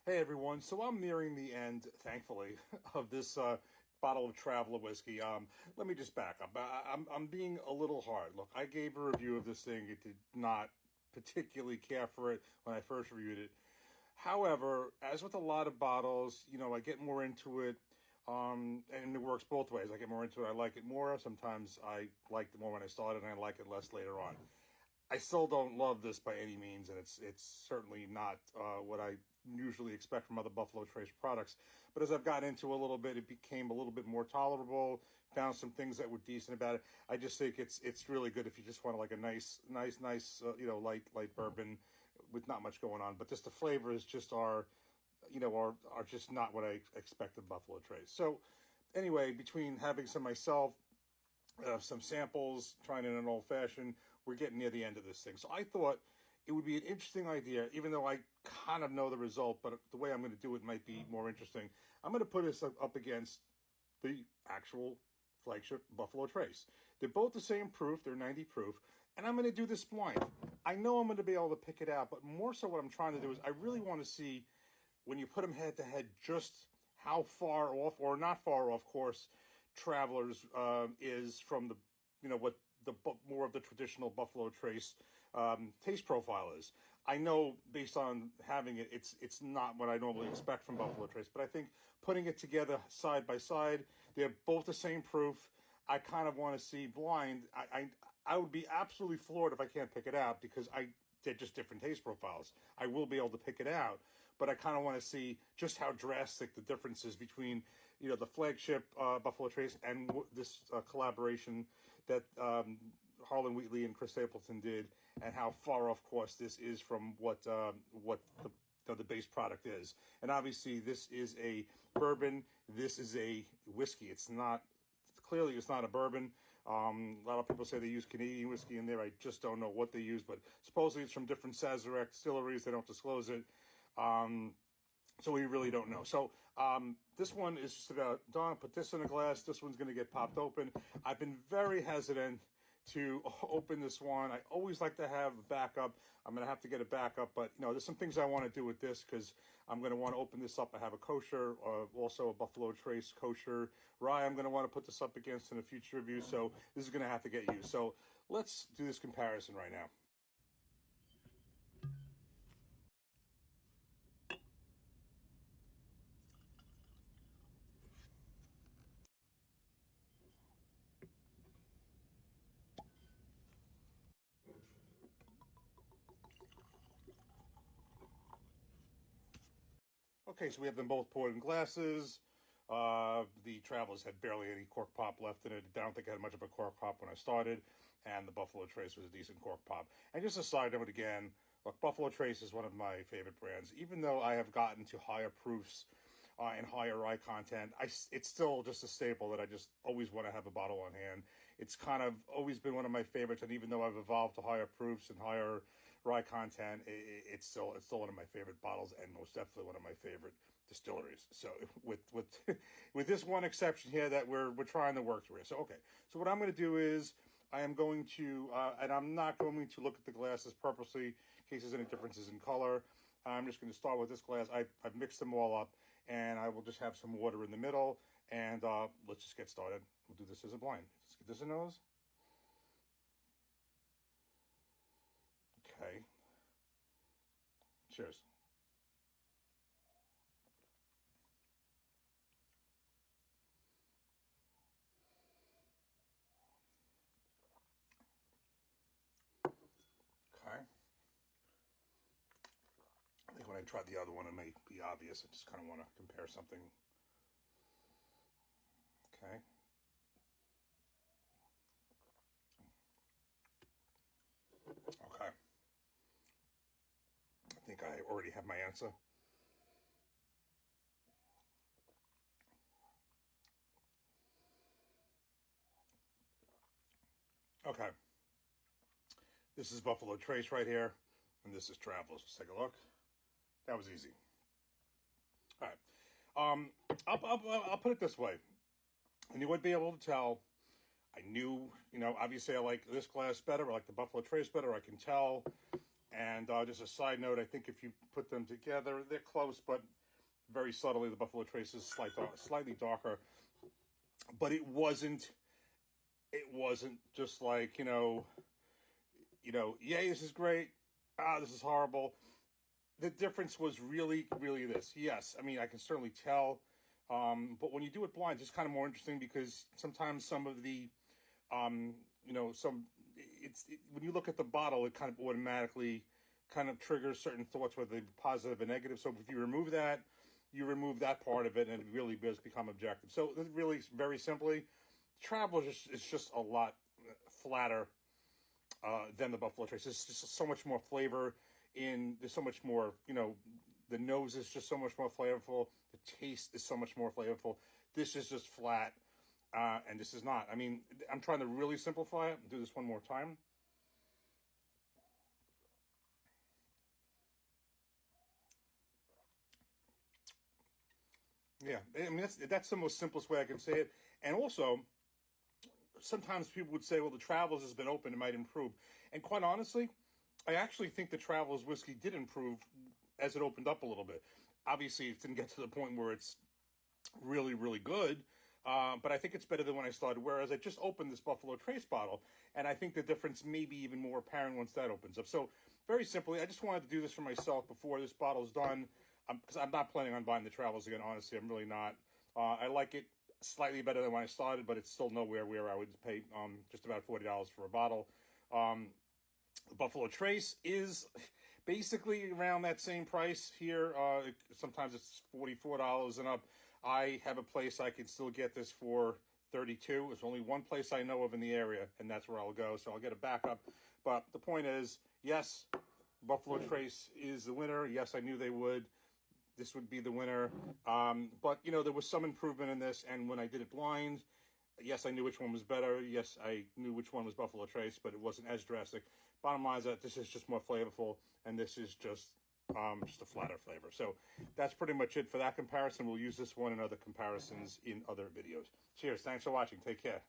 Hey everyone, so I'm nearing the end, thankfully, of this bottle of Traveler whiskey. Let me just back up. I'm being a little hard. Look, I gave a review of this thing. It did not particularly care for it when I first reviewed it. However, as with a lot of bottles, I get more into it, and it works both ways. I get more into it. I like it more. Sometimes I liked it more when I started, and I like it less later on. I still don't love this by any means, and it's certainly not what I usually expect from other Buffalo Trace products. But as I've gotten into a little bit, it became a little bit more tolerable. Found some things that were decent about it. I just think it's really good if you just want like a nice light bourbon with not much going on. But just the flavors just are just not what I expected Buffalo Trace. So anyway, between having some myself, some samples, trying it in an old fashioned. We're getting near the end of this thing. So I thought it would be an interesting idea, even though I kind of know the result, but the way I'm going to do it might be more interesting. I'm going to put this up against the actual flagship Buffalo Trace. They're both the same proof, they're 90 proof, and I'm going to do this blind. I know I'm going to be able to pick it out, but more so what I'm trying to do is I really want to see when you put them head to head just how far off, or not far off course, Travelers is from what the more of the traditional Buffalo Trace taste profile is. I know based on having it, it's not what I normally expect from Buffalo Trace, but I think putting it together side by side, they're both the same proof. I kind of want to see blind. I would be absolutely floored if I can't pick it out because they're just different taste profiles. I will be able to pick it out, but I kind of want to see just how drastic the difference is between, the flagship Buffalo Trace and this collaboration that Harlan Wheatley and Chris Stapleton did, and how far off course this is from what the base product is. And obviously, this is a bourbon. This is a whiskey. It's not. Clearly, it's not a bourbon. A lot of people say they use Canadian whiskey in there. I just don't know what they use, but supposedly it's from different Sazerac distilleries. They don't disclose it. So we really don't know. So this one is just about, Don, put this in a glass. This one's going to get popped open. I've been very hesitant to open this one. I always like to have a backup. I'm going to have to get a backup, but there's some things I want to do with this because I'm going to want to open this up. I have a kosher, also a Buffalo Trace kosher rye. I'm going to want to put this up against in a future review. So this is going to have to get used. So let's do this comparison right now. Okay, so we have them both poured in glasses. The Travelers had barely any cork pop left in it. I don't think I had much of a cork pop when I started, and the Buffalo Trace was a decent cork pop. And just a side note again, look, Buffalo Trace is one of my favorite brands. Even though I have gotten to higher proofs and higher rye content, it's still just a staple that I just always want to have a bottle on hand. It's kind of always been one of my favorites, and even though I've evolved to higher proofs and higher rye content, it's still one of my favorite bottles, and most definitely one of my favorite distilleries. So with with this one exception here that we're trying to work through here. So okay, so what I'm going to do is I am going to, and I'm not going to look at the glasses purposely in case there's any differences in color. I'm just going to start with this glass. I've mixed them all up, and I will just have some water in the middle, and let's just get started. We'll do this as a blind. Let's get this in nose. Okay. Cheers. Okay. I think when I tried the other one, it may be obvious. I just kind of want to compare something. Okay. Okay. I think I already have my answer. Okay. This is Buffalo Trace right here, and this is Travelers. Let's take a look. That was easy. All right. I'll put it this way. And you would be able to tell I knew, obviously I like this glass better. I like the Buffalo Trace better. I can tell And just a side note, I think if you put them together, they're close, but very subtly, the Buffalo Trace is slightly darker. But it wasn't just like, yay, this is great. This is horrible. The difference was really, really this. Yes, I mean, I can certainly tell. But when you do it blind, it's kind of more interesting because sometimes some of the, when you look at the bottle, it kind of automatically kind of triggers certain thoughts, whether they're positive or negative. So if you remove that, you remove that part of it, and it really does become objective. So really, very simply, Traveler is just a lot flatter than the Buffalo Trace. There's just so much more flavor there's so much more, the nose is just so much more flavorful. The taste is so much more flavorful. This is just flat, and this is not. I mean, I'm trying to really simplify it. Do this one more time. Yeah, I mean, that's the most simplest way I can say it. And also, sometimes people would say, well, the Travelers has been open, it might improve. And quite honestly, I actually think the Travelers whiskey did improve as it opened up a little bit. Obviously, it didn't get to the point where it's really, really good, but I think it's better than when I started, whereas I just opened this Buffalo Trace bottle, and I think the difference may be even more apparent once that opens up. So, very simply, I just wanted to do this for myself before this bottle's done, because I'm not planning on buying the Travelers again, honestly. I'm really not. I like it slightly better than when I started, but it's still nowhere where I would pay just about $40 for a bottle. Buffalo Trace is basically around that same price here. Sometimes it's $44 and up. I have a place I can still get this for $32. There's only one place I know of in the area, and that's where I'll go. So I'll get a backup. But the point is, yes, Buffalo Trace is the winner. Yes, I knew they would. This would be the winner. But, there was some improvement in this, and when I did it blind, yes, I knew which one was better. Yes, I knew which one was Buffalo Trace, but it wasn't as drastic. Bottom line is that this is just more flavorful, and this is just a flatter flavor. So that's pretty much it for that comparison. We'll use this one and other comparisons in other videos. Cheers. Thanks for watching. Take care.